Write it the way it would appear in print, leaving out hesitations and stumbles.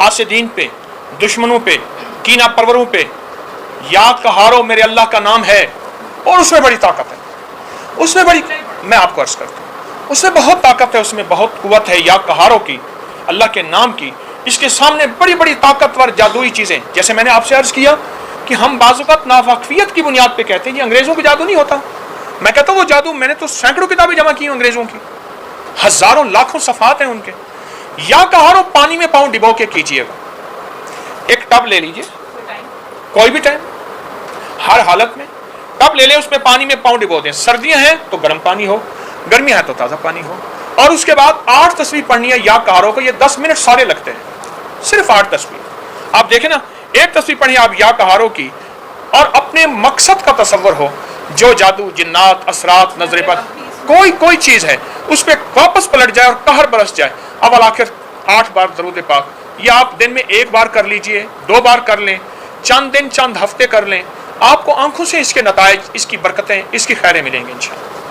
हासिदीन पे, दुश्मनों पे, कीना परवरों पे याद कहारो मेरे अल्लाह का नाम है। और उसमें बड़ी ताकत है, उसमें बड़ी, मैं आपको अर्ज करता हूँ, उसमें बहुत ताकत है, उसमें बहुत कुव्वत है याद कहारों की, अल्लाह के नाम की। इसके सामने बड़ी बड़ी ताकतवर जादुई चीज़ें, जैसे मैंने आपसे अर्ज किया कि हम बाज़-औक़ात नावाक़फ़ियत की बुनियाद पे कहते हैं ये अंग्रेज़ों का जादू नहीं होता। मैं कहता हूँ वो जादू, मैंने तो सैकड़ों किताबें जमा की हैं अंग्रेज़ों की, हज़ारों लाखों सफ़ात हैं उनके। या कहारो पानी में पाँव डिबो के कीजिएगा, एक टब ले लीजिए, कोई भी टाइम, हर हालत में टब ले लें, उसमें पानी में पाँव डिबो दें। सर्दियाँ हैं तो गर्म पानी हो, गर्मियाँ हैं तो ताज़ा पानी हो, और उसके बाद 8 तस्बीह पढ़नी है या कहारों को। ये 10 मिनट सारे लगते हैं, सिर्फ 8 तस्बीह। आप देखें ना, एक तस्बीह पढ़िए आप या कहारों की, और अपने मकसद का तसव्वुर हो, जो जादू, जिन्नात, असरात, नजर बद, कोई चीज़ है उस पर वापस पलट जाए और कहर बरस जाए। अब आखिर 8 बार दरूद पाक, ये आप दिन में 1 बार कर लीजिए, 2 बार कर लें, चंद दिन चंद हफ्ते कर लें, आपको आंखों से इसके नताइज, इसकी बरकतें, इसकी खैरें मिलेंगी इंशाअल्लाह।